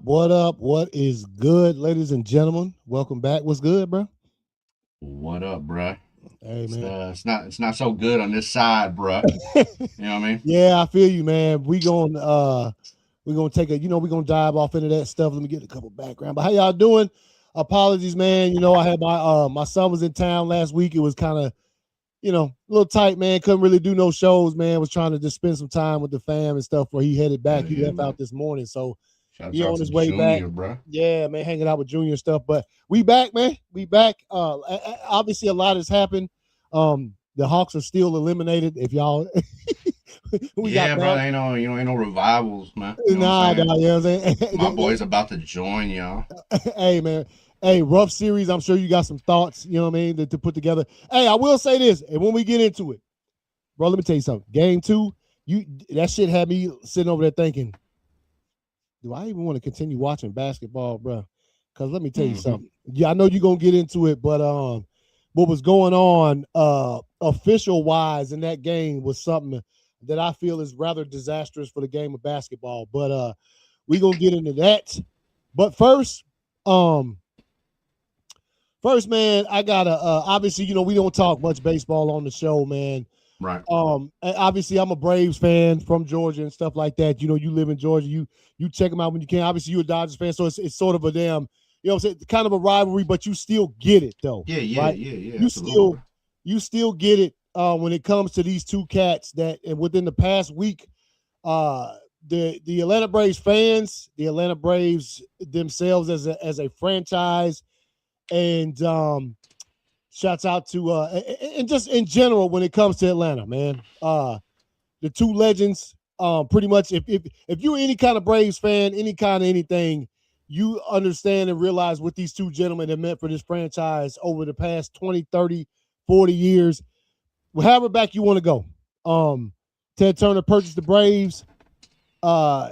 What up? What is good, ladies and gentlemen? Welcome back. What's good, bro? What up, bruh? Hey, man. It's not so good on this side, bruh. You know what I mean? Yeah, I feel you, man. We gonna take we're gonna dive off into that stuff. Let me get a couple background. But how y'all doing? Apologies, man. I had my son was in town last week. It was kind of, a little tight, man. Couldn't really do no shows, man. Was trying to just spend some time with the fam and stuff where he headed back. Hell He yeah, left man. out this morning. So Shouts he out on to his way back. Junior, bruh. Yeah, man, hanging out with Junior and stuff. But we back, man. We back. Obviously a lot has happened. The Hawks are still eliminated. If y'all we got Yeah, bro. bad. Ain't no revivals, man. You know what I'm Nah, saying? you know what I'm My saying? boy's about to join y'all. Hey, man. Hey, rough series. I'm sure you got some thoughts, you know what I mean, to put together. Hey, I will say this, and when we get into it, bro, let me tell you something. Game 2, that shit had me sitting over there thinking, do I even want to continue watching basketball, bro? Because let me tell you Mm-hmm. something. Yeah, I know you're gonna get into it, but what was going on official wise in that game was something that I feel is rather disastrous for the game of basketball. But we gonna get into that. But um, first, man, I gotta obviously, we don't talk much baseball on the show, man. Right. Obviously I'm a Braves fan from Georgia and stuff like that. You live in Georgia, you check them out when you can. Obviously you're a Dodgers fan, so it's sort of a damn, what I'm saying, kind of a rivalry, but you still get it though, Yeah, yeah, right? yeah, yeah. You Absolutely, still bro. you still get it when it comes to these two cats that, and within the past week, uh the Atlanta Braves fans, the Atlanta Braves themselves as a franchise, and shouts out to and just in general when it comes to Atlanta, man. The two legends, pretty much if you're any kind of Braves fan, any kind of anything, you understand and realize what these two gentlemen have meant for this franchise over the past 20, 30, 40 years. However back you want to go. Ted Turner purchased the Braves.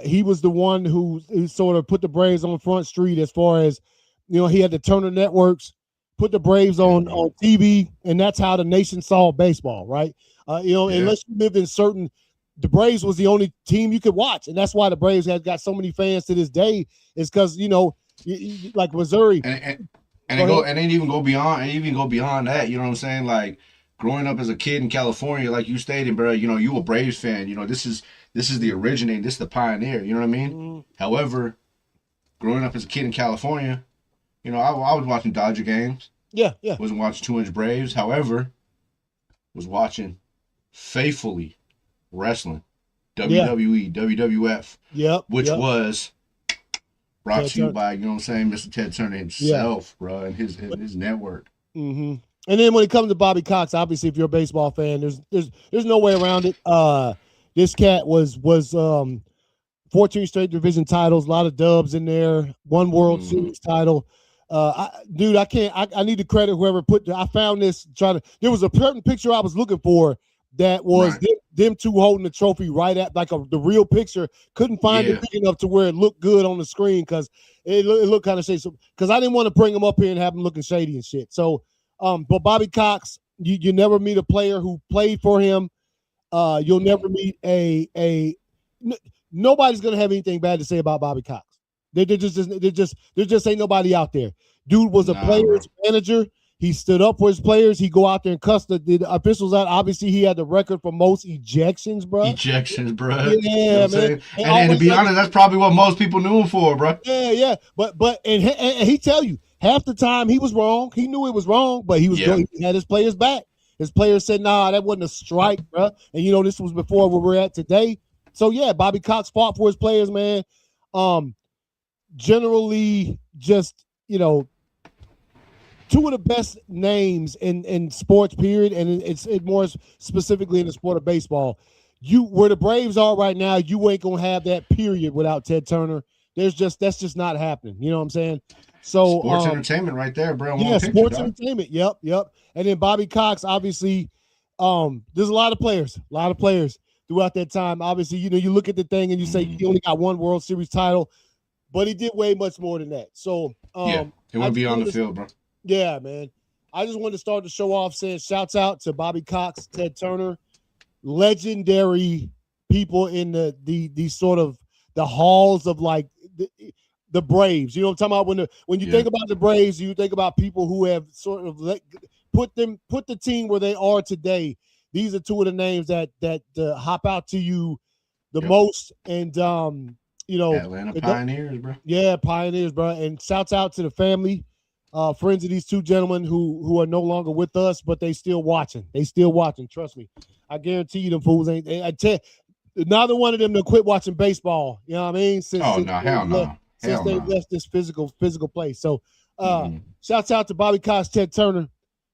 He was the one who sort of put the Braves on Front Street as far as, he had the Turner networks, put the Braves Yeah, on bro. TV, and that's how the nation saw baseball, right? Yeah. Unless you lived in certain, the Braves was the only team you could watch, and that's why the Braves have got so many fans to this day. Is because like Missouri. And and and Go ahead. it even go beyond that. You know what I'm saying? Like growing up as a kid in California, like you stated, bro. You a Braves fan. This is the originating. This is the pioneer. You know what I mean? Mhm. However, growing up as a kid in California, I was watching Dodger games. Yeah, yeah, Wasn't watching too much Braves. However, was watching faithfully wrestling, yeah, WWE, WWF, yep, which yep. was brought Ted to you Turner. by, Mr. Ted Turner Yeah. himself, bro, and his network. Mm-hmm. And then when it comes to Bobby Cox, obviously, if you're a baseball fan, there's no way around it. This cat was 14 straight division titles, a lot of dubs in there, one World Mm-hmm. Series title. Dude, I can't. I need to credit whoever put. I found this. Trying to. There was a certain picture I was looking for that was Right. them two holding the trophy right at like the real picture. Couldn't find it Yeah. big enough to where it looked good on the screen because it looked kind of shady. Because I didn't want to bring him up here and have him looking shady and shit. So, but Bobby Cox, you never meet a player who played for him. You'll Mm-hmm. never meet nobody's gonna have anything bad to say about Bobby Cox. There just ain't nobody out there. Dude was a Nah, bro. player's manager. He stood up for his players. He go out there and cuss the officials out. Obviously, he had the record for most ejections, bro. Ejections, bro. You know what Yeah, I'm man. saying? And And to always be under. honest, that's probably what most people knew him for, bro. Yeah, yeah. But and he tell you half the time he was wrong. He knew it was wrong, but he was Yeah. going. He had his players back. His players said, "Nah, that wasn't a strike, bro." And this was before where we're at today. So yeah, Bobby Cox fought for his players, man. Um, Generally, just two of the best names in sports. Period, and it's more specifically in the sport of baseball. You where the Braves are right now, you ain't gonna have that period without Ted Turner. That's just not happening. You know what I'm saying? So Sports entertainment right there, bro. One yeah, picture, sports dog. entertainment. Yep, yep. And then Bobby Cox, obviously, there's a lot of players throughout that time. Obviously, you look at the thing and you say Mm-hmm. he only got one World Series title, but he did way much more than that. So Yeah. It I went just beyond the wanted to, field, bro. yeah, man. I just wanted to start the show off saying shouts out to Bobby Cox, Ted Turner, legendary people in the sort of the halls of like the Braves. You know what I'm talking about? When you think about the Braves, you think about people who have sort of put the team where they are today. These are two of the names that hop out to you the most. And Atlanta Pioneers, bro. Yeah, Pioneers, bro. And shouts out to the family, friends of these two gentlemen who are no longer with us, but they still watching. They still watching. Trust me. I guarantee you, them fools ain't. I tell neither one of them to quit watching baseball. You know what I mean? Since they left this physical place. So, shouts out to Bobby Cox, Ted Turner,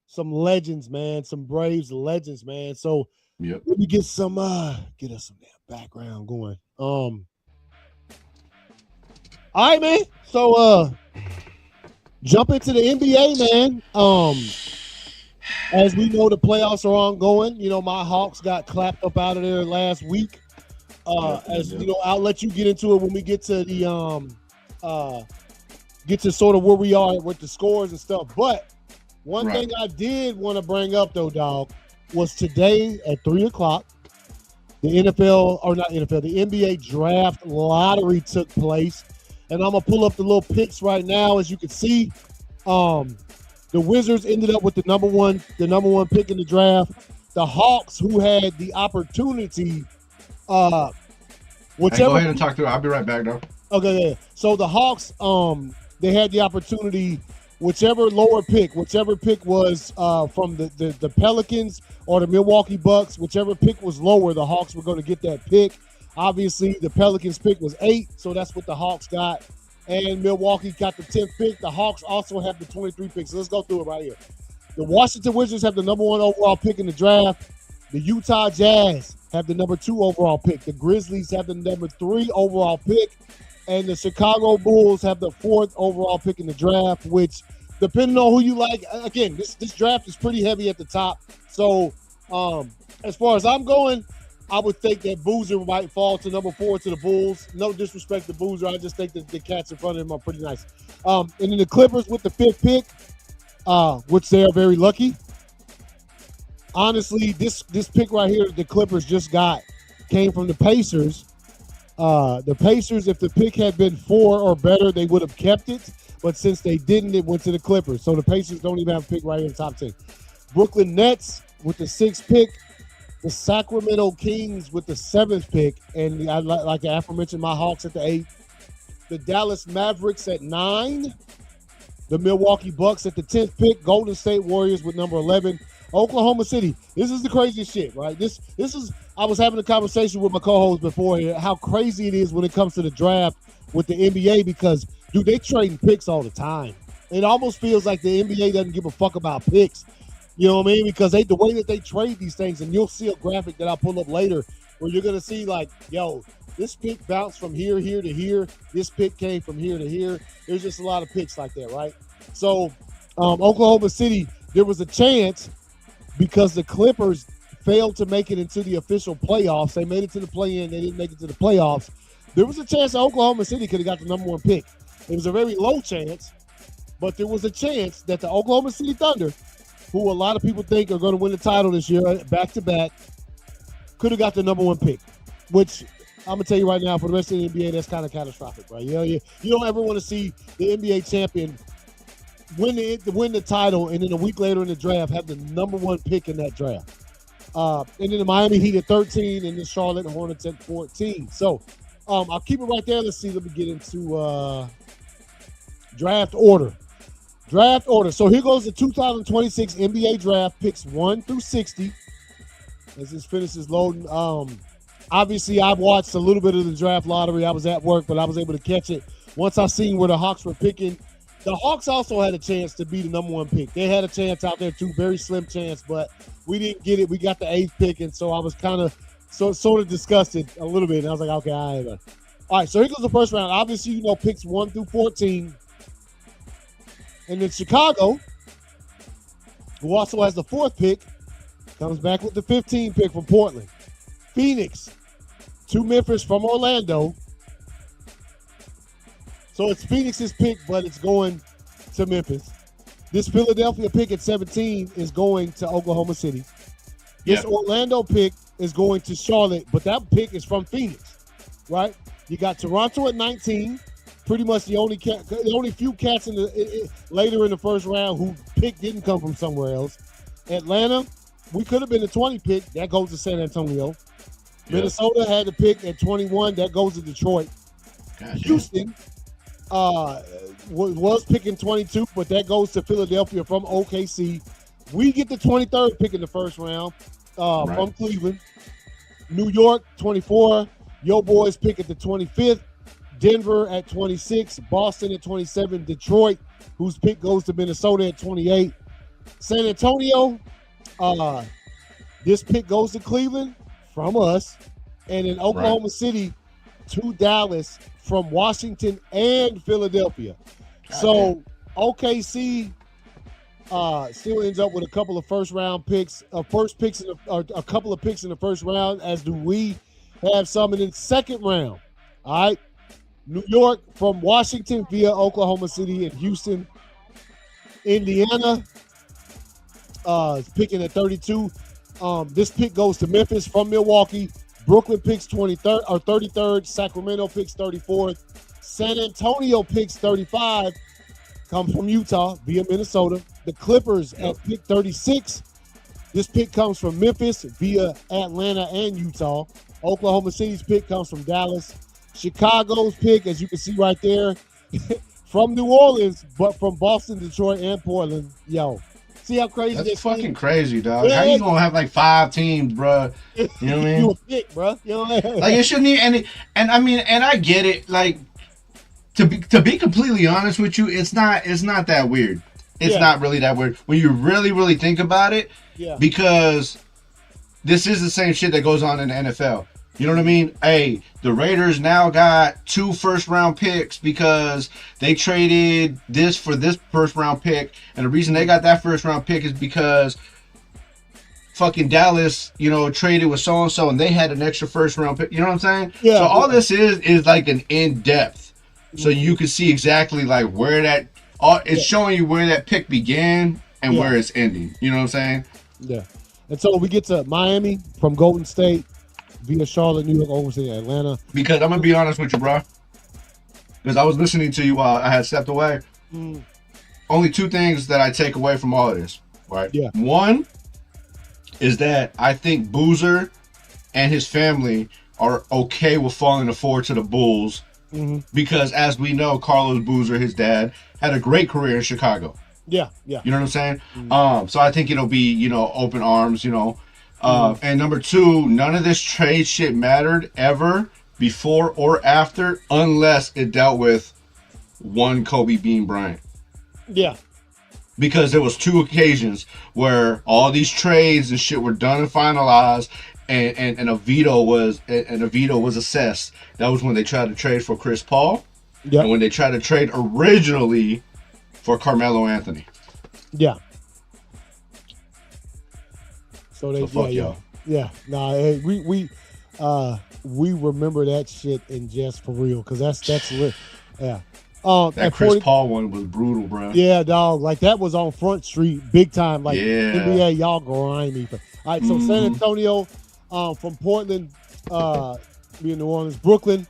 some legends, man. Some Braves legends, man. So, let me get us some damn background going. All right, man. So jump into the NBA, man. As we know, the playoffs are ongoing. You know, my Hawks got clapped up out of there last week. You know, I'll let you get into it when we get to the get to sort of where we are with the scores and stuff. But one thing I did want to bring up though, dog, was today at 3:00. The NBA draft lottery took place. And I'm going to pull up the little picks right now. As you can see, the Wizards ended up with the number one pick in the draft. The Hawks, who had the opportunity, go ahead and talk through it. I'll be right back, though. Okay, yeah. So the Hawks, they had the opportunity, whichever pick was from the Pelicans or the Milwaukee Bucks, whichever pick was lower, the Hawks were going to get that pick. Obviously, the Pelicans pick was 8, so that's what the Hawks got. And Milwaukee got the 10th pick. The Hawks also have the 23 picks. So let's go through it right here. The Washington Wizards have the number 1 overall pick in the draft. The Utah Jazz have the number 2 overall pick. The Grizzlies have the number 3 overall pick. And the Chicago Bulls have the 4th overall pick in the draft, which, depending on who you like, again, this draft is pretty heavy at the top. So, as far as I'm going, I would think that Boozer might fall to number 4 to the Bulls. No disrespect to Boozer. I just think that the cats in front of him are pretty nice. And then the Clippers with the 5th pick, which they are very lucky. Honestly, this pick right here the Clippers just got came from the Pacers. The Pacers, if the pick had been 4 or better, they would have kept it. But since they didn't, it went to the Clippers. So the Pacers don't even have a pick right here in the top 10. Brooklyn Nets with the 6th pick. The Sacramento Kings with the 7th pick, and like the aforementioned, my Hawks at the 8th. The Dallas Mavericks at 9. The Milwaukee Bucks at the 10th pick. Golden State Warriors with number 11. Oklahoma City. This is the craziest shit, right? This is. I was having a conversation with my co-host before here. How crazy it is when it comes to the draft with the NBA because, dude, they trading picks all the time. It almost feels like the NBA doesn't give a fuck about picks. You know what I mean? Because the way that they trade these things, and you'll see a graphic that I'll pull up later where you're going to see like, yo, this pick bounced from here to here. This pick came from here to here. There's just a lot of picks like that, right? So Oklahoma City, there was a chance because the Clippers failed to make it into the official playoffs. They made it to the play-in. They didn't make it to the playoffs. There was a chance that Oklahoma City could have got the number 1 pick. It was a very low chance, but there was a chance that the Oklahoma City Thunder, who a lot of people think are going to win the title this year, back-to-back, could have got the number 1 pick, which I'm going to tell you right now, for the rest of the NBA, that's kind of catastrophic, right? You don't ever want to see the NBA champion win the title and then a week later in the draft have the number 1 pick in that draft. And then the Miami Heat at 13 and the Charlotte Hornets at 14. So I'll keep it right there. Let's see. Let me get into draft order. So here goes the 2026 NBA draft, picks 1 through 60. As this finishes loading. Obviously, I've watched a little bit of the draft lottery. I was at work, but I was able to catch it. Once I seen where the Hawks were picking, the Hawks also had a chance to be the number 1 pick. They had a chance out there too, very slim chance, but we didn't get it. We got the 8th pick, and so I was kind of sort of disgusted a little bit. And I was like, okay, all right. So here goes the first round. Obviously, picks 1 through 14. And then Chicago, who also has the 4th pick, comes back with the 15th pick from Portland. Phoenix to Memphis from Orlando. So it's Phoenix's pick, but it's going to Memphis. This Philadelphia pick at 17 is going to Oklahoma City. This Orlando pick is going to Charlotte, but that pick is from Phoenix, right? You got Toronto at 19, pretty much the only few cats later in the first round who pick didn't come from somewhere else. Atlanta, we could have been the 20 pick. That goes to San Antonio. Minnesota had the pick at 21. That goes to Detroit. Houston was picking 22, but that goes to Philadelphia from OKC. We get the 23rd pick in the first round from Cleveland. New York, 24. Yo boys pick at the 25th. Denver at 26. Boston at 27. Detroit, whose pick goes to Minnesota at 28. San Antonio, this pick goes to Cleveland from us. And in Oklahoma City, to Dallas from Washington and Philadelphia. So OKC still ends up with a couple of first-round picks, a couple of picks in the first round, as do we have some in the second round. All right. New York from Washington via Oklahoma City and Houston. Indiana is picking at 32. This pick goes to Memphis from Milwaukee. Brooklyn picks 23rd or 33rd. Sacramento picks 34th. San Antonio picks 35. Comes from Utah via Minnesota. The Clippers at pick 36. This pick comes from Memphis via Atlanta and Utah. Oklahoma City's pick comes from Dallas. Chicago's pick, as you can see right there, from New Orleans, but from Boston, Detroit, and Portland. Yo, see how crazy that's fucking crazy, dog. Yeah. How you gonna have like 5 teams, bro? You know what I mean? You a pick, bro. You know what I mean? Like it shouldn't even. And I mean, and I get it. Like to be completely honest with you, it's not that weird. It's not really that weird when you really think about it. Yeah. Because this is the same shit that goes on in the NFL. You know what I mean? Hey, the Raiders now got 2 first-round picks because they traded this for this first-round pick. And the reason they got that first-round pick is because fucking Dallas, traded with so-and-so and they had an extra first-round pick. You know what I'm saying? Yeah. So all this is like an in-depth. So you can see exactly like where that... It's showing you where that pick began and where it's ending. You know what I'm saying? Yeah. And so we get to Miami from Golden State via Charlotte, New York, Oklahoma City, Atlanta. Because I'm going to be honest with you, bro. Because I was listening to you while I had stepped away. Only 2 things that I take away from all of this, right? Yeah. One is that I think Boozer and his family are okay with falling forward to the Bulls. Because as we know, Carlos Boozer, his dad, had a great career in Chicago. Yeah. You know what I'm saying? So I think it'll be, open arms, And number 2, none of this trade shit mattered ever before or after unless it dealt with one Kobe Bean Bryant. Yeah. Because there was 2 occasions where all these trades and shit were done and finalized and a veto was assessed. That was when they tried to trade for Chris Paul. Yeah. And when they tried to trade originally for Carmelo Anthony. Yeah. So they fuck y'all. Yeah. Nah, hey, we remember that shit in jest for real, because that's lit. Yeah. That Chris Paul one was brutal, bro. Yeah, dog. Like that was on Front Street, big time. Like NBA, y'all grimy. All right, so San Antonio, from Portland, via New Orleans, Brooklyn,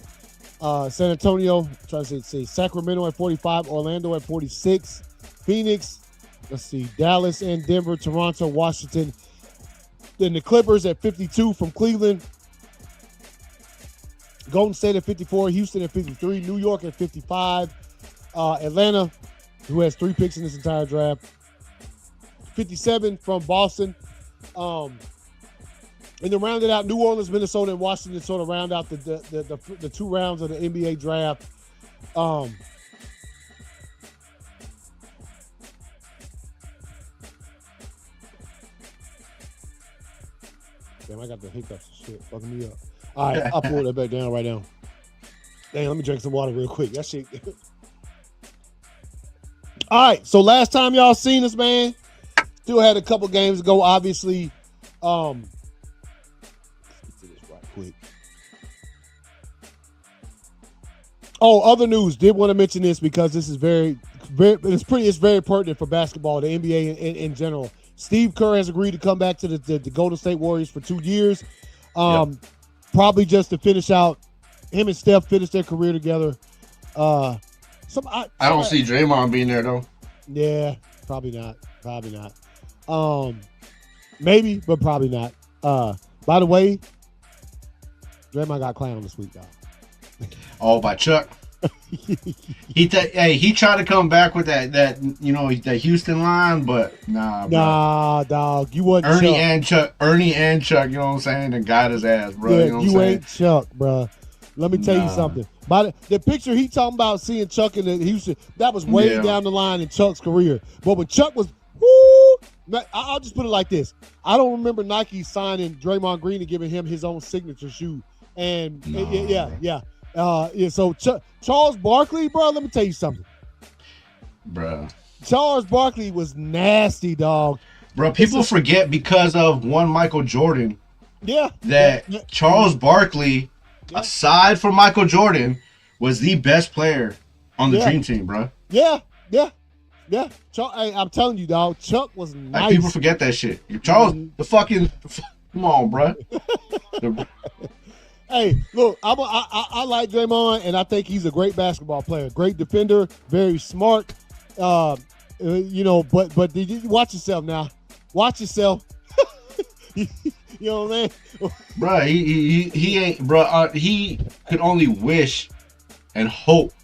San Antonio, trying to say Sacramento at 45, Orlando at 46, Phoenix, Dallas and Denver, Toronto, Washington. Then the Clippers at 52 from Cleveland. Golden State at 54, Houston at 53, New York at 55, Atlanta, who has 3 picks in this entire draft, 57 from Boston. And then rounded out New Orleans, Minnesota, and Washington sort of round out the 2 rounds of the NBA draft. Damn, I got the hiccups and shit fucking me up. All right, I'll pull that back down right now. Damn, let me drink some water real quick. That shit. All right, so last time y'all seen us, man, still had a couple games to go, obviously. Let's get to this right quick. Oh, other news. Did want to mention this because this is it's very pertinent for basketball, the NBA in general. Steve Kerr has agreed to come back to the Golden State Warriors for 2 years. Probably just to finish out, him and Steph finish their career together. I don't see Draymond being there though. Yeah, probably not. Maybe, but probably not. By the way, Draymond got clowned this week, dog. Oh, by Chuck. He tried to come back with that that Houston line, but nah, dog. You wasn't Ernie and Chuck. You know what I'm saying? And got his ass, bro. Yeah, you know what I'm saying? Ain't Chuck, bro. Let me tell you something. By the picture he talking about seeing Chuck in the Houston, that was way down the line in Chuck's career. But when Chuck was, I'll just put it like this: I don't remember Nike signing Draymond Green and giving him his own signature shoe. And so Charles Barkley, bro, let me tell you something. Bro. Charles Barkley was nasty, dog. Bro, people forget because of one Michael Jordan. Yeah. Charles Barkley, aside from Michael Jordan, was the best player on the Dream Team, bro. Yeah. I'm telling you, dog, Chuck was nice. Like, people forget that shit. Charles, come on, bro. Hey, look, I like Draymond, and I think he's a great basketball player, great defender, very smart. But watch yourself now. Watch yourself. You know what I mean? Bro, he ain't, bro. He could only wish and hope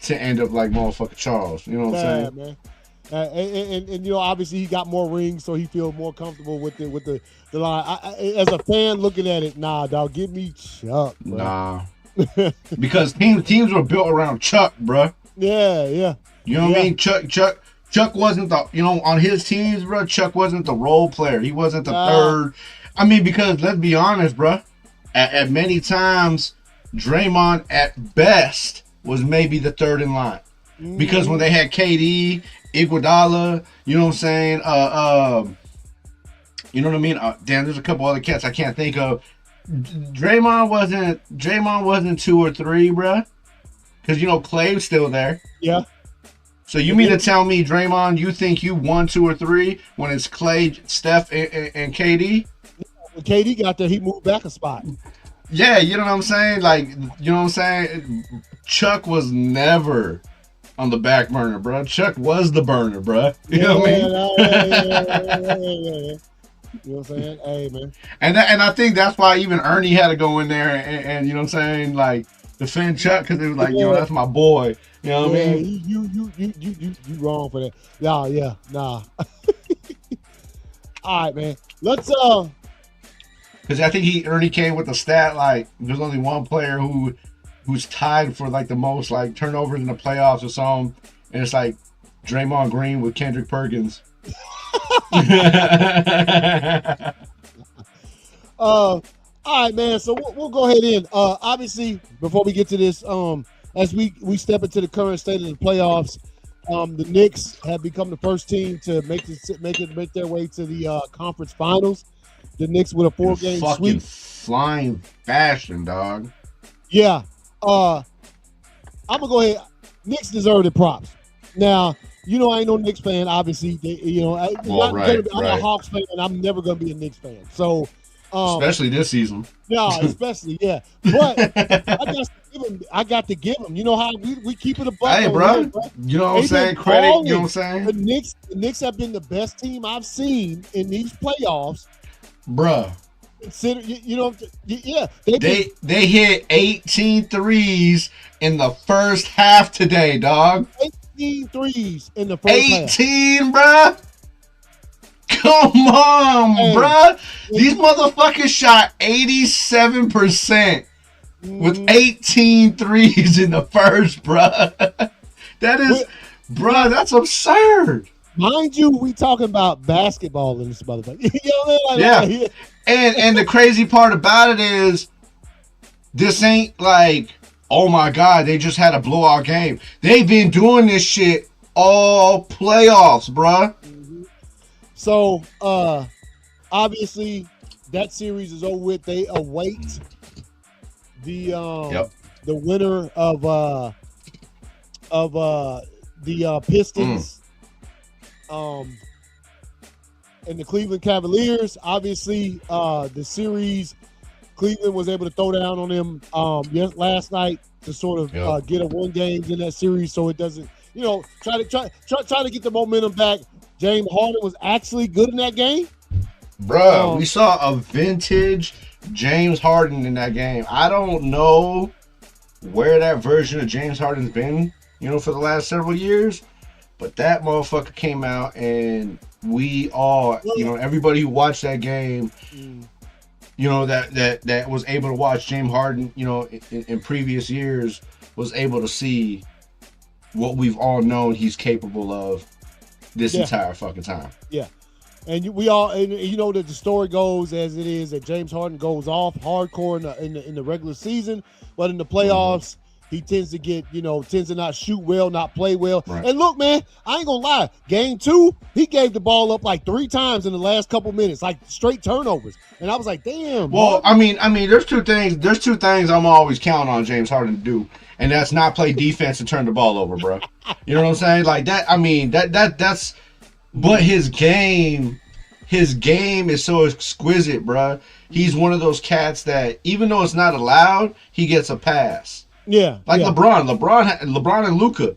to end up like motherfucker Charles. You know what I'm saying, man? And obviously he got more rings, so he feels more comfortable with the line. As a fan looking at it, nah, dog, give me Chuck, bro. Nah, because teams were built around Chuck, bro. Yeah. You know what I mean? Chuck wasn't on his teams, bro. Chuck wasn't the role player. He wasn't the third. I mean, because let's be honest, bro. At many times, Draymond at best was maybe the third in line. Because when they had KD, Iguodala, you know what I'm saying? You know what I mean? Damn, there's a couple other cats I can't think of. Draymond wasn't 2 or 3, bruh. Because Clay's still there. Yeah. So you mean to tell me, Draymond, you think you 1, 2, or 3 when it's Clay, Steph, and KD? When KD got there, he moved back a spot. Yeah, you know what I'm saying? Like, you know what I'm saying? Chuck was never on the back burner, bro. Chuck was the burner, bro. You know what I mean? Yeah. You know what I'm saying? Hey, man. And I think that's why even Ernie had to go in there and you know what I'm saying, like, defend Chuck, because it was like, that's my boy. You know what I mean? You wrong for that. Yeah, nah. All right, man. Let's because I think Ernie came with the stat like there's only one player who's tied for like the most like turnovers in the playoffs or something, and it's like Draymond Green with Kendrick Perkins. All right, man. So we'll go ahead in. Obviously, before we get to this, as we step into the current state of the playoffs, the Knicks have become the first team to make their way to the conference finals. The Knicks with a 4-game sweep, flying fashion, dog. Yeah, I'm gonna go ahead. Knicks deserve the props. Now, I ain't no Knicks fan. Obviously, I'm a Hawks fan, and I'm never gonna be a Knicks fan. So, especially this season. No, especially But I got to give them. You know how we keep it a buck. Hey, bro. You know what I'm saying? Credit. You know what I'm saying? The Knicks have been the best team I've seen in these playoffs. Bruh. Consider they hit 18 threes in the first half today, dog. 18 threes in the first 18, half. Bruh. Come on, bruh. These motherfuckers shot 87% with 18 threes in the first, bruh. That's absurd. Mind you, we talking about basketball in this motherfucker. Yeah. And the crazy part about it is this ain't like, oh my God, they just had a blowout game. They've been doing this shit all playoffs, bruh. Mm-hmm. So, obviously, that series is over with. They await the winner of the Pistons. And the Cleveland Cavaliers, obviously, the series, Cleveland was able to throw down on them last night to sort of get a 1 games in that series, so it doesn't, try to get the momentum back. James Harden was actually good in that game. Bruh, we saw a vintage James Harden in that game. I don't know where that version of James Harden's been, for the last several years, but that motherfucker came out and we all, everybody who watched that game, that was able to watch James Harden, in previous years, was able to see what we've all known he's capable of this entire fucking time. Yeah. And we all, and that the story goes as it is that James Harden goes off hardcore in the regular season, but in the playoffs, he tends to get, tends to not shoot well, not play well. Right. And look, man, I ain't gonna lie. Game 2, he gave the ball up like 3 times in the last couple minutes, like straight turnovers. And I was like, damn. Well, I mean, there's two things I'm always counting on James Harden to do, and that's not play defense and turn the ball over, bro. You know what I'm saying? Like that. I mean, that's. But his game is so exquisite, bro. He's one of those cats that even though it's not allowed, he gets a pass. Yeah. Like LeBron and Luka.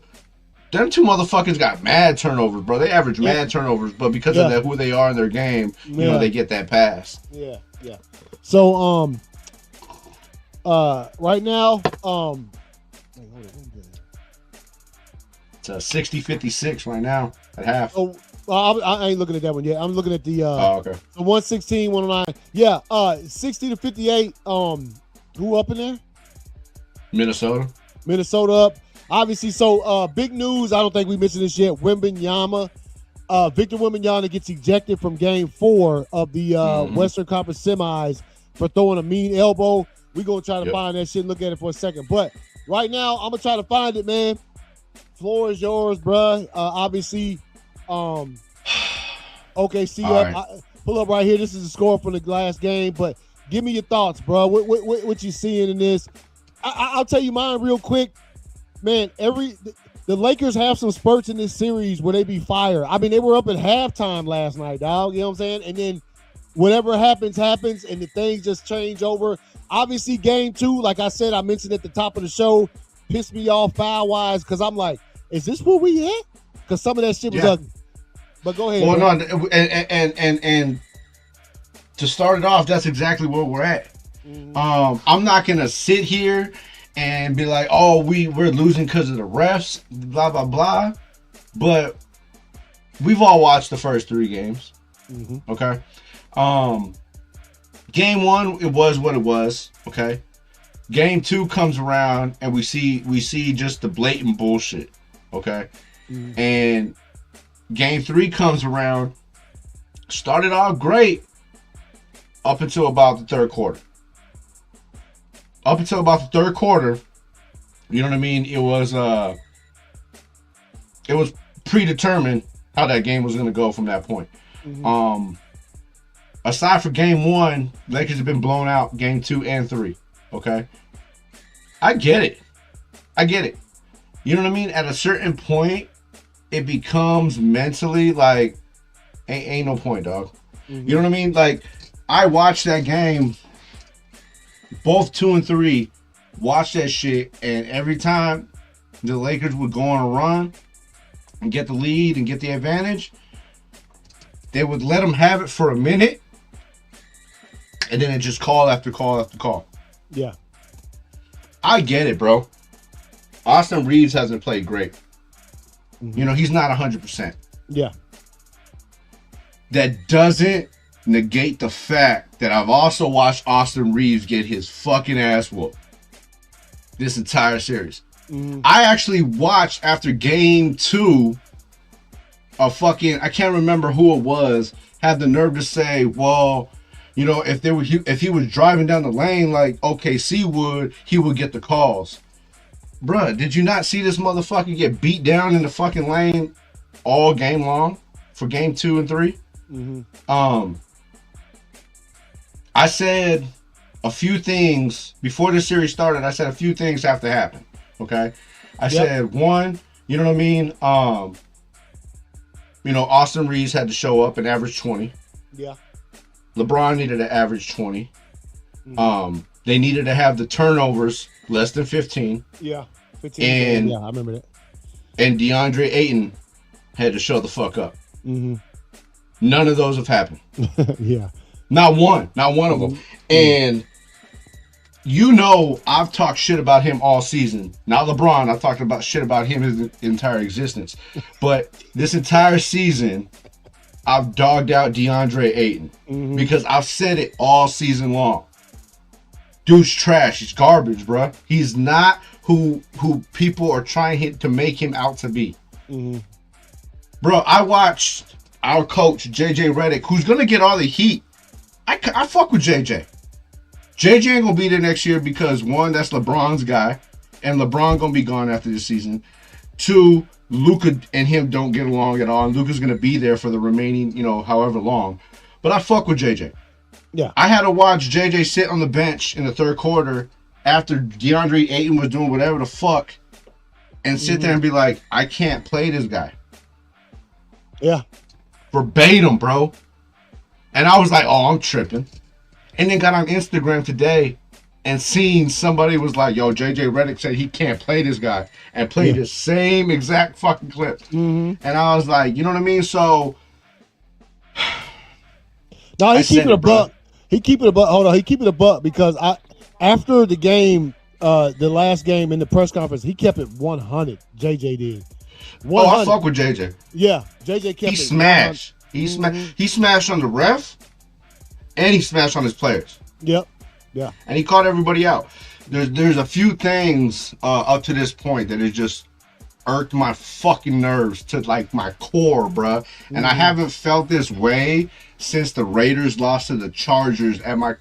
Them two motherfuckers got mad turnovers, bro. They average mad turnovers, but because of who they are in their game, they get that pass. Yeah, yeah. So right now, it's a 60-56 right now at half. Oh, I ain't looking at that one yet. I'm looking at the okay. The 116, 109. Yeah, 60-58. Who up in there? Minnesota up. Obviously, so big news. I don't think we mentioned this yet. Wembanyama. Victor Wembanyama gets ejected from Game 4 of the Western Conference semis for throwing a mean elbow. We're going to try to find that shit and look at it for a second. But right now, I'm going to try to find it, man. Floor is yours, bruh. Obviously, OKC up. Right. Pull up right here. This is the score from the last game. But give me your thoughts, bro. What you seeing in this? I'll tell you mine real quick. Man, the Lakers have some spurts in this series where they be fire. I mean, they were up at halftime last night, dog. You know what I'm saying? And then whatever happens, and the things just change over. Obviously, Game 2, like I said, I mentioned at the top of the show, pissed me off foul-wise because I'm like, is this where we at? Because some of that shit was ugly. But go ahead. Well, no, and to start it off, that's exactly where we're at. Mm-hmm. I'm not gonna sit here and be like, oh, we're losing because of the refs, blah blah blah. But we've all watched the first 3 games. Mm-hmm. Okay. Game 1, it was what it was. Okay. Game 2 comes around and we see just the blatant bullshit. Okay. Mm-hmm. And Game 3 comes around, started off great up until about the third quarter. Up until about the third quarter, you know what I mean? It was predetermined how that game was going to go from that point. Mm-hmm. Aside from Game 1, Lakers have been blown out Game 2 and 3. Okay? I get it. You know what I mean? At a certain point, it becomes mentally like, ain't no point, dog. Mm-hmm. You know what I mean? Like, I watched that game, both 2 and 3, watched that shit, and every time the Lakers would go on a run and get the lead and get the advantage, they would let them have it for a minute, and then it just call after call after call. Yeah. I get it, bro. Austin Reeves hasn't played great. Mm-hmm. You know, he's not 100%. Yeah. That doesn't negate the fact that I've also watched Austin Reeves get his fucking ass whooped this entire series. Mm-hmm. I actually watched after Game 2 a fucking, I can't remember who it was, had the nerve to say, well, you know, if he was driving down the lane like OKC would, he would get the calls. Bruh, did you not see this motherfucker get beat down in the fucking lane all game long for Game 2 and 3? Mm-hmm. I said a few things before the series started. I said a few things have to happen. Okay, I said one, you know what I mean. You know, Austin Reeves had to show up and average 20. Yeah. LeBron needed to average 20. They needed to have the turnovers less than 15. Yeah, 15. And yeah, I remember that. And DeAndre Ayton had to show the fuck up. None of those have happened. Yeah, not one of them. And I've talked shit about him all season. Not LeBron. I've talked about shit about him his entire existence. But this entire season, I've dogged out DeAndre Ayton because I've said it all season long. Dude's trash. He's garbage, bro. He's not who people are trying to make him out to be. Bro, I watched our coach, JJ Redick, who's going to get all the heat. I fuck with JJ. JJ ain't going to be there next year because, one, that's LeBron's guy, and LeBron going to be gone after this season. Two, Luka and him don't get along at all, and Luka's going to be there for the remaining, however long. But I fuck with JJ. Yeah. I had to watch JJ sit on the bench in the third quarter after DeAndre Ayton was doing whatever the fuck and sit there and be like, I can't play this guy. Yeah. Verbatim, bro. And I was like, oh, I'm tripping. And then got on Instagram today and seen somebody was like, yo, JJ Redick said he can't play this guy and played the same exact fucking clip. And I was like, you know what I mean? So no, he keep it a buck. He keep it a buck. Hold on, he keep it a buck because after the game, the last game in the press conference, he kept it 100. JJ did. 100. Oh, I fuck with JJ. Yeah, JJ kept it. He smashed. He smashed on the ref, and he smashed on his players. Yep. Yeah. And he caught everybody out. There's a few things up to this point that has just irked my fucking nerves to like my core, bruh. And I haven't felt this way since the Raiders lost to the Chargers at my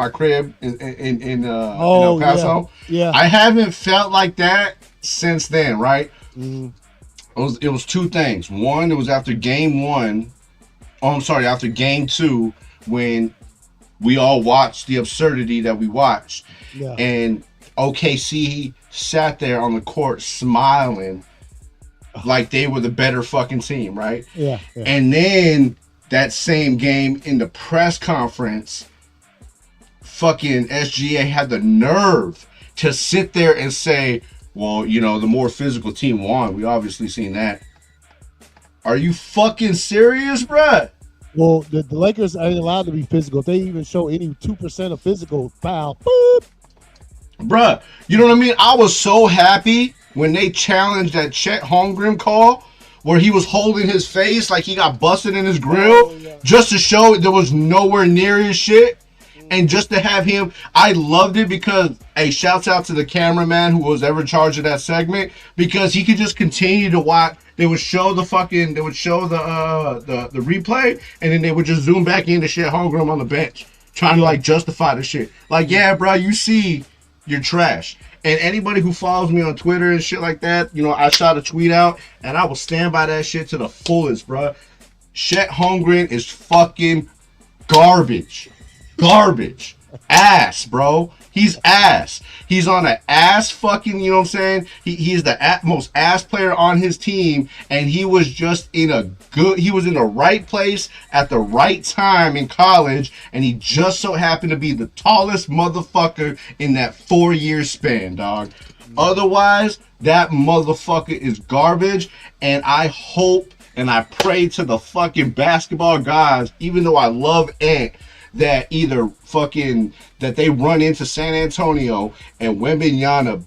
crib in El Paso. Yeah. I haven't felt like that since then, right? It was two things. One, it was after game one. Oh, I'm sorry, after game two, when we all watched the absurdity that we watched. Yeah. And OKC sat there on the court smiling like they were the better fucking team, right? Yeah. And then that same game in the press conference, fucking SGA had the nerve to sit there and say, well, the more physical team won. We obviously seen that. Are you fucking serious, bruh? Well, the Lakers ain't allowed to be physical. If they even show any 2% of physical foul, boop. Bruh, you know what I mean? I was so happy when they challenged that Chet Holmgren call where he was holding his face like he got busted in his grill just to show there was nowhere near his shit. And just to have him, I loved it because, hey, shouts out to the cameraman who was ever in charge of that segment because he could just continue to watch. They would show the replay, and then they would just zoom back into shit Holmgren on the bench, trying to like justify the shit. Like, yeah, bro, you see, you're trash. And anybody who follows me on Twitter and shit like that, I shot a tweet out, and I will stand by that shit to the fullest, bro. Chet Holmgren is fucking garbage. Garbage. Ass, bro. He's ass. He's on an ass fucking, you know what I'm saying? He's the most ass player on his team, and he was just he was in the right place at the right time in college, and he just so happened to be the tallest motherfucker in that 4-year span, dog. Otherwise, that motherfucker is garbage, and I hope and I pray to the fucking basketball gods, even though I love Ant, that either fucking that they run into San Antonio and Wembanyama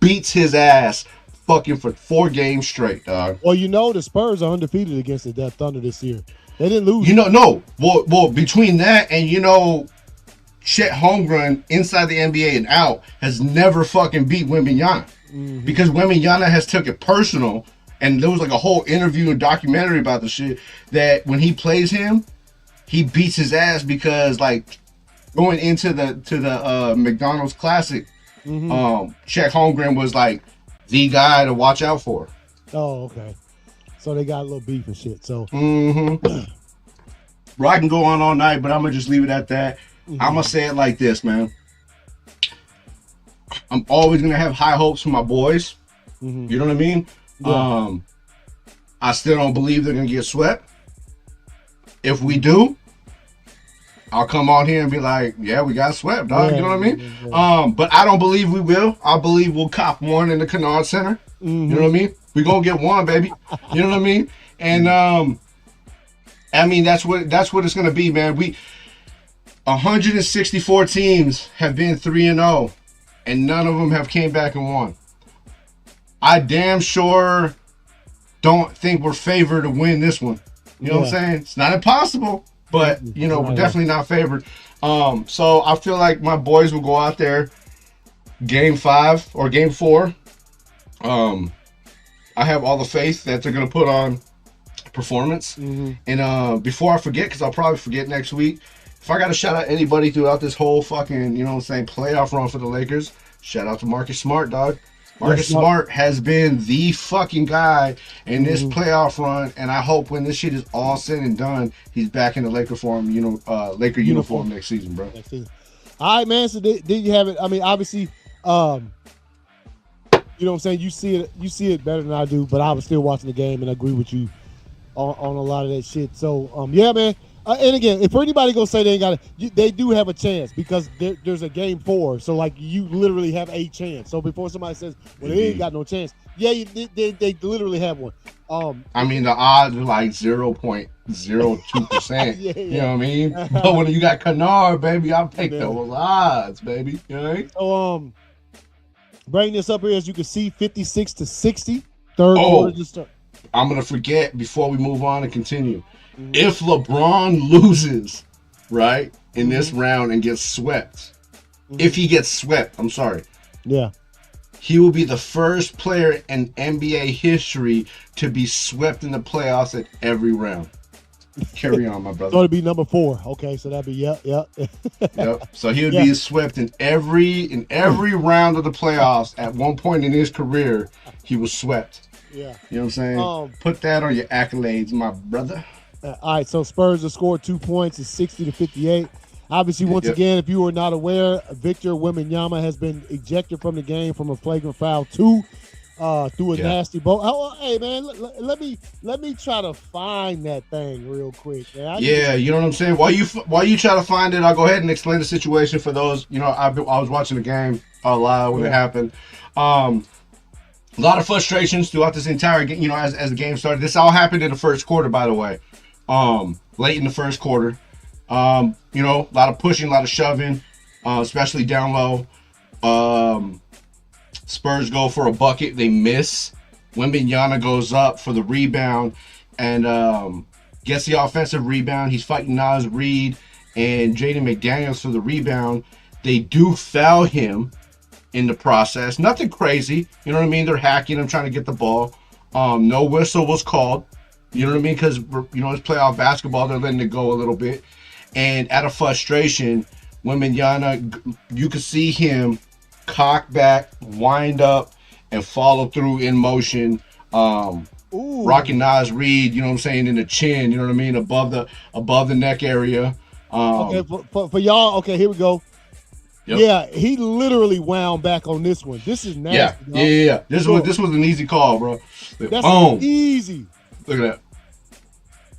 beats his ass fucking for 4 games straight, dog. Well, the Spurs are undefeated against the Thunder this year. They didn't lose. No. Well, between that and Chet Holmgren inside the NBA and out has never fucking beat Wembanyama because Wembanyama has took it personal, and there was like a whole interview and documentary about the shit that when he plays him, he beats his ass because like going into the McDonald's Classic, Chet Holmgren was like the guy to watch out for. Oh, okay. So they got a little beef and shit. So Bro, I can go on all night, but I'm gonna just leave it at that. I'm gonna say it like this, man. I'm always gonna have high hopes for my boys. You know what I mean? Yeah. I still don't believe they're gonna get swept. If we do, I'll come on here and be like, yeah, we got swept, dog. Yeah, You know what I mean? yeah. But I don't believe we will. I believe we'll cop one in the Kennard Center. Mm-hmm. You know what I mean? We gonna get one, baby. You know what I mean? And I mean that's what it's gonna be, man. 164 teams have been 3-0, and none of them have came back and won. I damn sure don't think we're favored to win this one. You know what I'm saying? It's not impossible, but you know, we're definitely not favored. So I feel like my boys will go out there game 5 or game 4. I have all the faith that they're gonna put on performance. And before I forget, because I'll probably forget next week, if I gotta shout out anybody throughout this whole fucking, you know what I'm saying, playoff run for the Lakers, shout out to Marcus Smart, dog. Marcus Smart has been the fucking guy in this playoff run, and I hope when this shit is all said and done, he's back in the Laker form, Laker uniform next season, bro. All right, man. So did you have it? I mean, obviously, you know what I'm saying. You see it better than I do, but I was still watching the game and I agree with you on a lot of that shit. So, yeah, man. And again, if anybody gonna say they ain't got it, they do have a chance because there's a game 4. So like you literally have a chance. So before somebody says, "Well, they ain't got no chance," yeah, they literally have one. I mean, the odds are like 0.02%. Yeah. You know what I mean? But when you got Kennard, baby, I'll take those odds, baby. You know what I mean? So bring this up here as you can see, 56-60. Third quarter just start. I'm gonna forget before we move on and continue. If LeBron loses, right, in this round and gets swept, if he gets swept, I'm sorry. Yeah. He will be the first player in NBA history to be swept in the playoffs at every round. Carry on, my brother. So it'd be number 4. Okay, so that'd be yep. Yep. So he would be swept in every round of the playoffs. At one point in his career, he was swept. Yeah. You know what I'm saying? Put that on your accolades, my brother. All right, so Spurs have scored 2 points. It's 60-58. Obviously, once again, if you were not aware, Victor Wembanyama has been ejected from the game from a flagrant foul 2 through a nasty ball. Oh, hey man, let me try to find that thing real quick. Man. You know what I'm saying. While you try to find it, I'll go ahead and explain the situation for those. You know, I was watching the game live when it happened. A lot of frustrations throughout this entire game. You know, as the game started, this all happened in the first quarter, by the way. Late in the first quarter. You know, a lot of pushing, a lot of shoving, especially down low. Spurs go for a bucket. They miss. Wembanyama goes up for the rebound and gets the offensive rebound. He's fighting Naz Reid and Jaden McDaniels for the rebound. They do foul him in the process. Nothing crazy. You know what I mean? They're hacking him, trying to get the ball. No whistle was called. You know what I mean? Because, you know, it's playoff basketball. They're letting it go a little bit. And out of frustration, Wembanyama, you could see him cock back, wind up, and follow through in motion. Rocking Naz Reid, you know what I'm saying, in the chin, you know what I mean, above the neck area. Okay, for y'all, okay, here we go. Yep. Yeah, he literally wound back on this one. This is nasty. Yeah. This was an easy call, bro. That's easy. Look at that.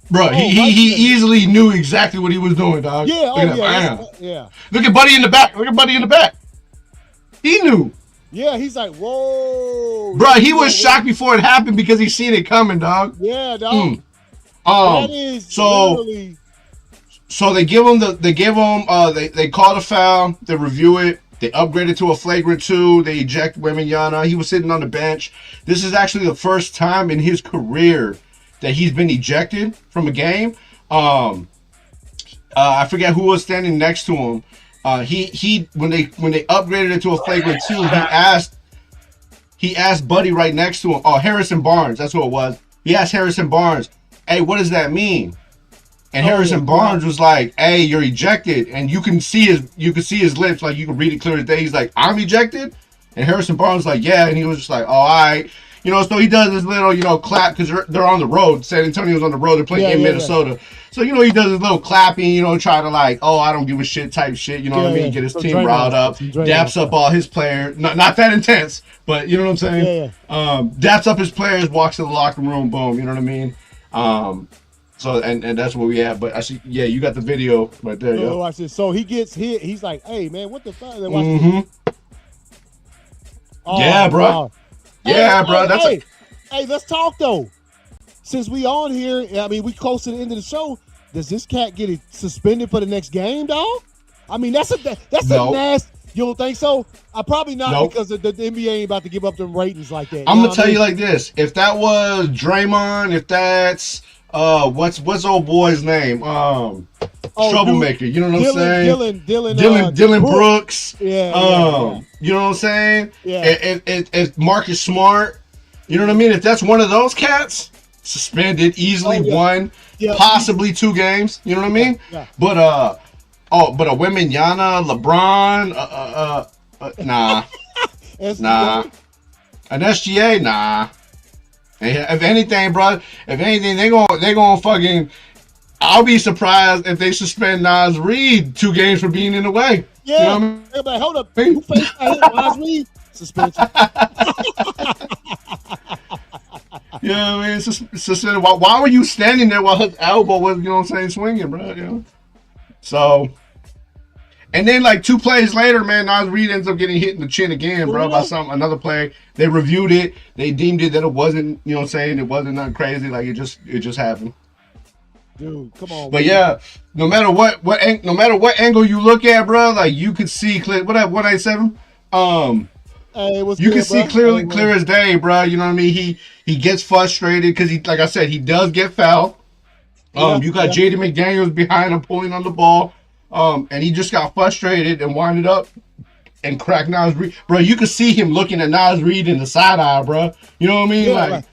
Bro, he easily knew exactly what he was doing, dog. Yeah, yeah. Look at Buddy in the back. He knew. Yeah, he's like, whoa. Bro, he was shocked before it happened because he seen it coming, dog. Yeah, dog. That is literally... So they call the foul, they review it, they upgrade it to a flagrant 2, they eject Wembanyama. He was sitting on the bench. This is actually the first time in his career that he's been ejected from a game. I forget who was standing next to him. He when they upgraded it to a flagrant 2, he asked Buddy right next to him. Oh, Harrison Barnes, that's who it was. He asked Harrison Barnes, "Hey, what does that mean?" And Harrison Barnes was like, "Hey, you're ejected." And you can see his lips, like you can read it clear as day. He's like, "I'm ejected?" And Harrison Barnes was like, "Yeah." And he was just like, "Oh, all right." You know, so he does this little, you know, clap because they're on the road. San Antonio's on the road. They're playing in Minnesota. Yeah. So, you know, he does his little clapping, you know, try to like, oh, I don't give a shit type shit. You know what I mean? Get his team riled up. Daps up all his players. Not that intense, but you know what I'm saying? Yeah. Daps up his players, walks to the locker room, boom. You know what I mean? So and that's where we at. But I see, yeah, you got the video right there. So Yeah. watch this. So he gets hit. He's like, "Hey man, what the fuck?" And watch this. Mm-hmm. Yeah, Oh bro. no. Yeah, Hey, bro. hey, That's hey, hey, let's talk though. Since we on here, I mean, we close to the end of the show. Does this cat get it suspended for the next game, dog? I mean, that's a No. nasty. You don't think so? Probably not Nope. because the NBA ain't about to give up them ratings like that. I'm gonna tell you like this: if that was Draymond, if that's what's old boy's name? Troublemaker. You know what I'm saying? Dylan Brooks. Yeah. You know what I'm saying? Yeah. If Marcus Smart, you know what I mean? If that's one of those cats, suspended easily, one, possibly 2 games. You know what I mean? Yeah. But but a Wembanyama, LeBron, nah, nah, an SGA, nah. If anything, bro, they gonna fucking. I'll be surprised if they suspend Nas Reed 2 games for being in the way. Yeah, you know what I mean? But hold up, who faced that? Nas Reed suspension. You know what I mean? Suspended. Why were you standing there while his elbow was, you know what I'm saying, swinging, bro? You know? So, and then like 2 plays later, man, Nas Reed ends up getting hit in the chin again, bro, by another play. They reviewed it. They deemed it that it wasn't, you know what I'm saying, it wasn't nothing crazy. Like it just happened. Dude, come on. But yeah, no matter what angle you look at, bro, like you could see clear. What up, 187? You can see clear as day, bro. You know what I mean? He gets frustrated because he, like I said, he does get fouled. You got Jaden McDaniels behind him pulling on the ball. And he just got frustrated and winded up and cracked Nas Reed. Bro, you could see him looking at Nas Reed in the side eye, bro. You know what I mean? Yeah, like,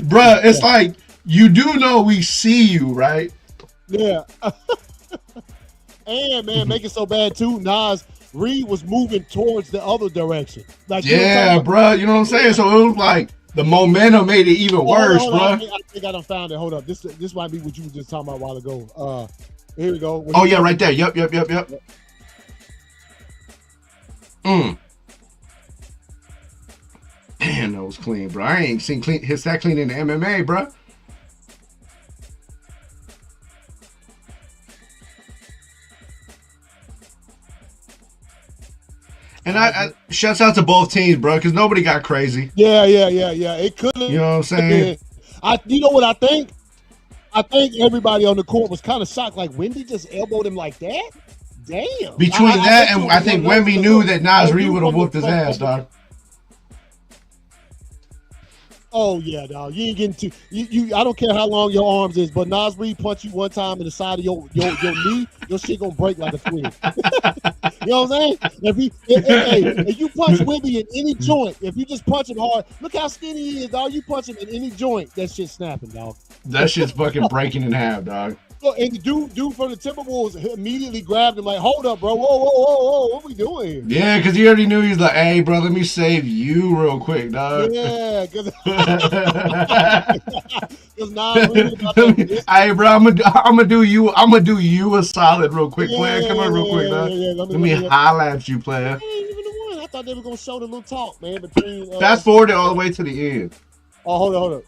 bro, it's like, you do know we see you, right? Yeah. And, man, make it so bad, too. Nas Reed was moving towards the other direction. Like, yeah, bro. You know what I'm saying? So it was like the momentum made it even worse, bro. I think I done found it. Hold up. This might be what you were just talking about a while ago. Here we go. Oh, yeah, right there. Yep. Damn, that was clean, bro. I ain't seen hits that clean in the MMA, bro. And I shouts out to both teams, bro, because nobody got crazy. Yeah. It could have. You know what I'm saying? You know what I think? I think everybody on the court was kind of shocked. Like, Wemby just elbowed him like that? Damn. Between that and I think Wemby knew that Nas Reed would have whooped his ass, dog. Oh yeah, dog. You ain't getting to you. I don't care how long your arms is, but Nas Reed punch you one time in the side of your knee, your shit gonna break like a twig. You know what I'm saying? If you punch Wemby in any joint, if you just punch him hard, look how skinny he is, dog. You punch him in any joint, that shit's snapping, dog. That shit's fucking breaking in half, dog. And the dude from the Timberwolves immediately grabbed him like, hold up, bro. Whoa. What we doing here? Yeah, because he already knew. He's like, hey, bro, let me save you real quick, dog. Yeah, because hey, bro, I'm gonna do you a solid real quick, player. Come on real quick, dog. Let me holla at you, player. I thought they were gonna show the little talk, man, between fast forward it all the way to the end. Oh, hold up.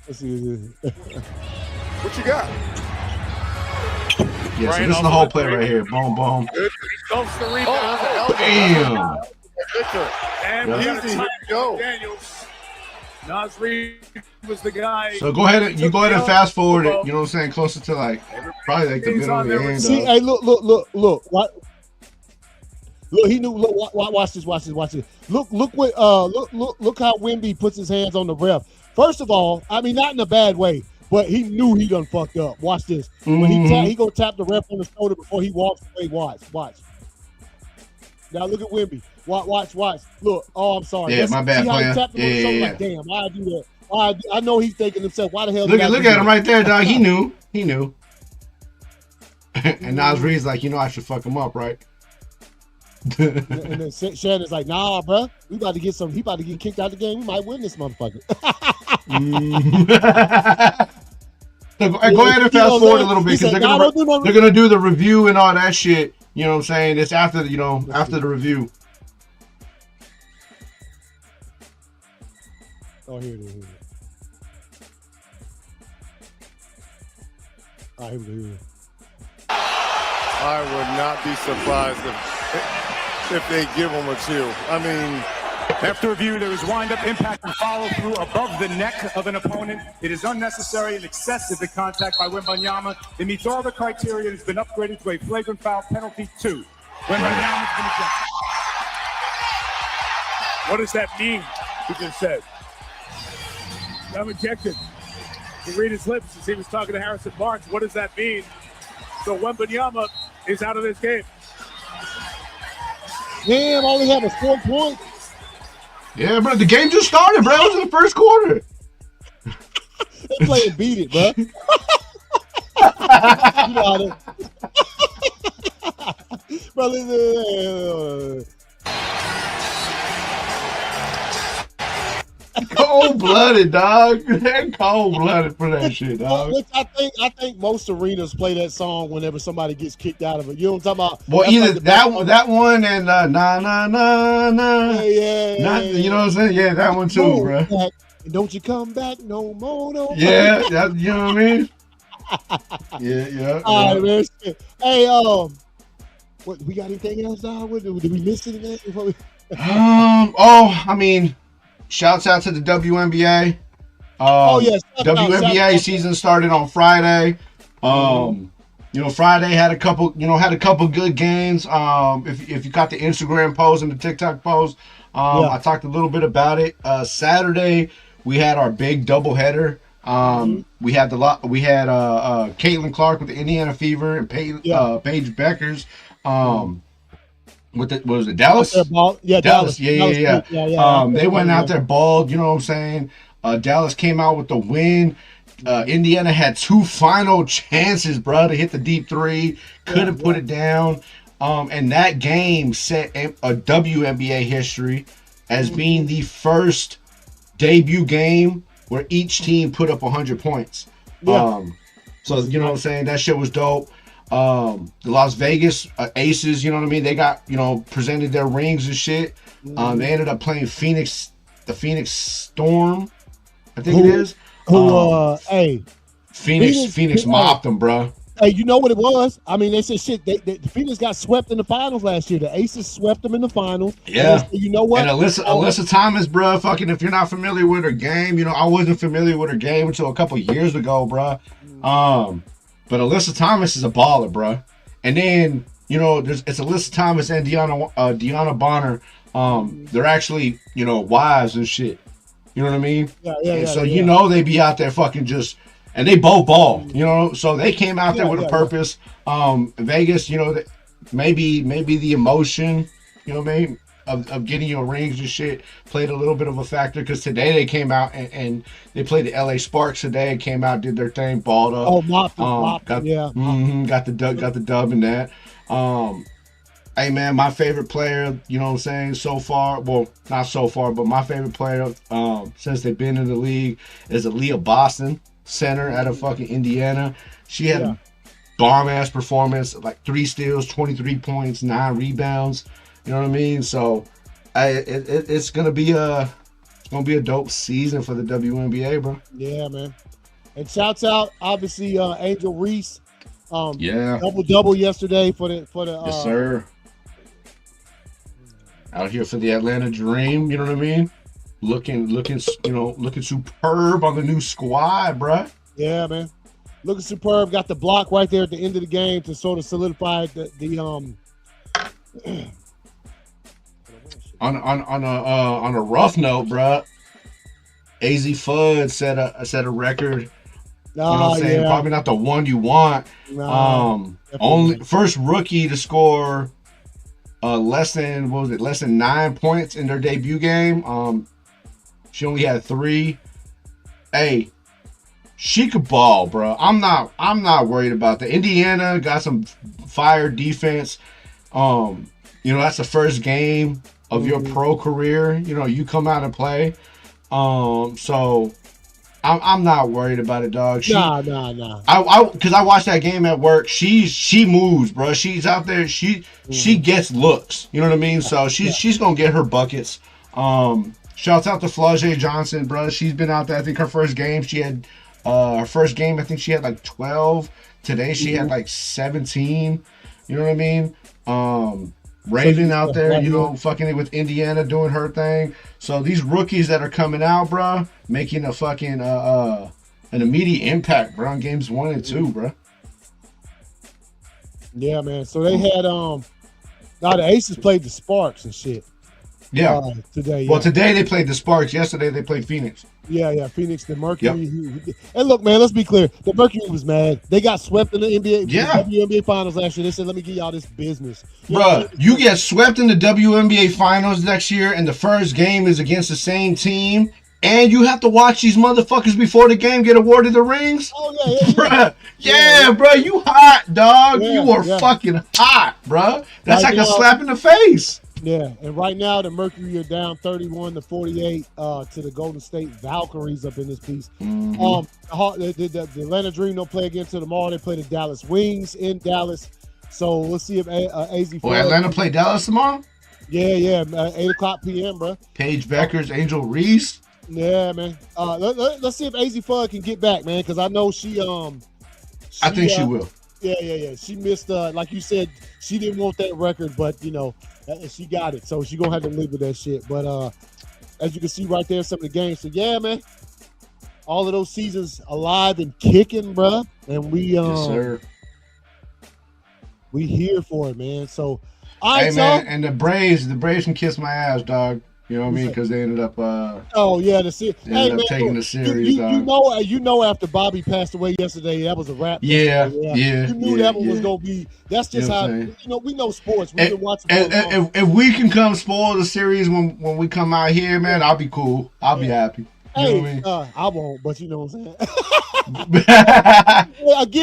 Let's see. What you got? Yeah, so this is the whole play right here. Boom, boom. Goes the rebound. Damn. And easy. Go. Daniels. Nas Reed was the guy. So go ahead and fast forward it. You know what I'm saying? Closer to like probably like the middle of the end. See, hey, look. What? Look, he knew. Look, watch this. Look how Wemby puts his hands on the ref. First of all, I mean, not in a bad way. But he knew he done fucked up. Watch this. When he gonna tap the ref on the shoulder before he walks away. Watch. Now look at Wemby. Watch. Look. Oh, I'm sorry. Yeah, my bad, player. He tapped him on the shoulder like, damn, why I do that? I know he's thinking himself, why the hell? Look at him right there, dog. He knew. And Nas Reed's like, I should fuck him up, right? And then Shannon's like, nah, bro. We about to get some. He about to get kicked out of the game. We might win this motherfucker. So go ahead and fast forward a little bit because they're gonna do the review and all that shit. You know what I'm saying? It's after after the review. Oh, here it is. All right, here we go. I would not be surprised if they give him a 2. I mean, After review, there is wind-up, impact, and follow-through above the neck of an opponent. It is unnecessary and excessive the contact by Wembanyama. It meets all the criteria and has been upgraded to a flagrant foul penalty 2. Wembanyama's been ejected. What does that mean? He just said. I'm ejected. You read his lips as he was talking to Harrison Barnes. What does that mean? So Wembanyama is out of this game. Damn, all he had was 4 points. Yeah, bro, the game just started, bro. It was in the first quarter. They play and beat it, bro. You know how to... Bro, Cold-blooded, dog. They're cold-blooded for that shit, dog. Which I think most arenas play that song whenever somebody gets kicked out of it. You know what I'm talking about? Well, That's either like that one and na na na na. Yeah. You know what I'm saying? Yeah, that one too, bro. Don't you come back no more, no more. Yeah, that, you know what I mean? Yeah. All right, man. Hey, what we got anything else, dog? Did we miss anything? I mean, shouts out to the WNBA. Yes, WNBA season started on Friday. Friday had a couple good games. If you got the Instagram post and the TikTok post, I talked a little bit about it. Saturday we had our big doubleheader. We had Caitlin Clark with the Indiana Fever and Paige Beckers. What was it? Dallas? Dallas. Yeah. They went out there balled. You know what I'm saying? Dallas came out with the win. Indiana had 2 final chances, bro, to hit the deep 3. Couldn't put it down. And that game set a WNBA history as being the first debut game where each team put up 100 points. So you know what I'm saying? That shit was dope. The Las Vegas Aces, you know what I mean? They got, presented their rings and shit. They ended up playing the Phoenix Storm, I think it is. Phoenix mopped them, bro. Hey, you know what it was? I mean, they said shit. The Phoenix got swept in the finals last year. The Aces swept them in the finals. Yeah. Said, you know what? And Alyssa Thomas, bro, fucking, if you're not familiar with her game, I wasn't familiar with her game until a couple years ago, bro. But Alyssa Thomas is a baller, bro. And then, it's Alyssa Thomas and Deanna Bonner. They're actually, wives and shit. You know what I mean? Yeah. So they be out there fucking just, and they both ball. So they came out there with a purpose. Vegas, maybe the emotion, of getting your rings and shit played a little bit of a factor, because today they came out and they played the LA Sparks today. Came out, did their thing, balled up. Got the dub in that. Hey man, my favorite player, you know what I'm saying, so far, well, not so far, but my favorite player since they've been in the league is Aaliyah Boston, center out of fucking Indiana. She had a bomb ass performance, like 3 steals, 23 points, 9 rebounds. You know what I mean? So it's gonna be a dope season for the WNBA, bro. Yeah, man. And shouts out, obviously, Angel Reese. Double yesterday for the yes, sir. Out here for the Atlanta Dream, you know what I mean? Looking superb on the new squad, bruh. Yeah, man. Looking superb. Got the block right there at the end of the game to sort of solidify the on a rough note, bruh. AZ Fudd set a record. You know what I'm saying? Probably not the one you want. Only first rookie to score less than 9 points in their debut game. She only had 3. Hey, she could ball, bro. I'm not worried about that. Indiana got some fire defense. That's the first game of your pro career. You come out and play. So I'm not worried about it, dog. Nah. Because I watched that game at work. She moves, bro. She's out there. She gets looks. You know what I mean? So she's gonna get her buckets. Shouts out to Flau'jae Johnson, bro. She's been out there. I think her first game, she had like 12. Today she had like 17. You know what I mean? Raven out there, you know, fucking it with Indiana, doing her thing. So these rookies that are coming out, bro, making a fucking an immediate impact, bro, in games 1 and 2, bro. Yeah, man. So they had now the Aces played the Sparks and shit. Yeah. Today. Well, today they played the Sparks. Yesterday they played Phoenix. Yeah. Phoenix, the Mercury. Yep. And look, man, let's be clear. The Mercury was mad. They got swept in the NBA, WNBA Finals last year. They said, "Let me give y'all this business." Bro, you get swept in the WNBA Finals next year, and the first game is against the same team, and you have to watch these motherfuckers before the game get awarded the rings. Oh yeah, bro, you hot, dog. You are fucking hot, bro. That's like a slap in the face. Yeah, and right now the Mercury are down 31-48 to the Golden State Valkyries up in this piece. The Atlanta Dream don't play again till tomorrow. They play the Dallas Wings in Dallas. So we'll see if AZ. Well, Atlanta play Dallas tomorrow? Yeah, 8:00 p.m., bro. Paige Beckers, Angel Reese. Yeah, man. Let's see if AZ Fudd can get back, man, because I know she I think she will. Yeah. She missed, like you said, she didn't want that record, but you know, she got it, so she gonna have to live with that shit. But as you can see right there, some of the games. So yeah, man, all of those seasons alive and kicking, bro. And we yes, sir. We here for it, man. So hey, man, and the Braves can kiss my ass, dog. You know what I mean? Because they ended up. Taking the series. You know, after Bobby passed away yesterday, that was a wrap. Yeah. You knew that one was gonna be. That's just how we know sports. We've been watching. If we can come spoil the series when we come out here, man, I'll be cool. I'll be happy. You know what I mean? I won't, but you know what I'm saying.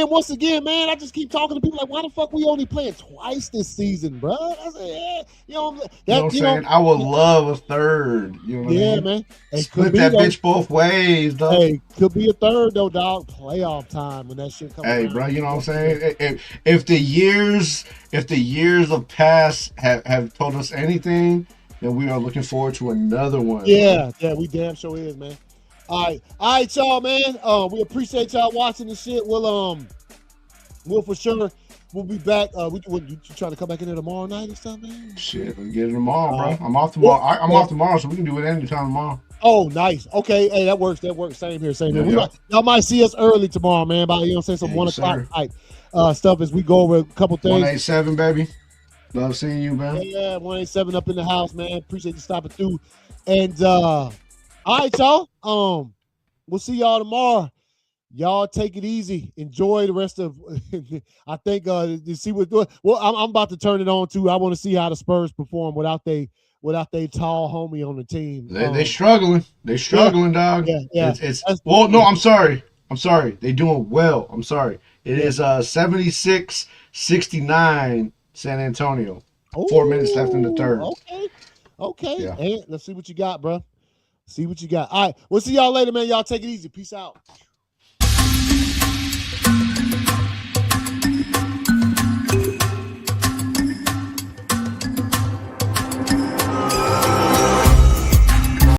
Once again, man, I just keep talking to people like, why the fuck we only playing twice this season, bro? I said, I would love a third. You know what I mean? Man. Split that bitch both ways, dog. Hey, could be a third though, dog. Playoff time when that shit comes. Hey, bro, you know what I'm saying? If the years of past have told us anything, then we are looking forward to another one. Yeah, we damn sure is, man. All right, y'all, man. We appreciate y'all watching this shit. We'll for sure we'll be back. You trying to come back in there tomorrow night or something, man? Shit, we'll get it tomorrow, bro. I'm off tomorrow. I'm off tomorrow, so we can do it anytime tomorrow. Oh, nice. Okay, hey, that works. Same here. Y'all might see us early tomorrow, man. By some 1 o'clock type stuff as we go over a couple things. 187, baby. Love seeing you, man. Yeah, 187 up in the house, man. Appreciate you stopping through. And all right, y'all. We'll see y'all tomorrow. Y'all take it easy. Enjoy the rest of. I think you see what. Well, I'm about to turn it on too. I want to see how the Spurs perform without they tall homie on the team. They struggling. They struggling, dog. Yeah. No, I'm sorry. They doing well. I'm sorry. It is 76-69 San Antonio. 4 minutes left in the third. Okay. Yeah. Hey, let's see what you got, bro. See what you got. All right. We'll see y'all later, man. Y'all take it easy. Peace out.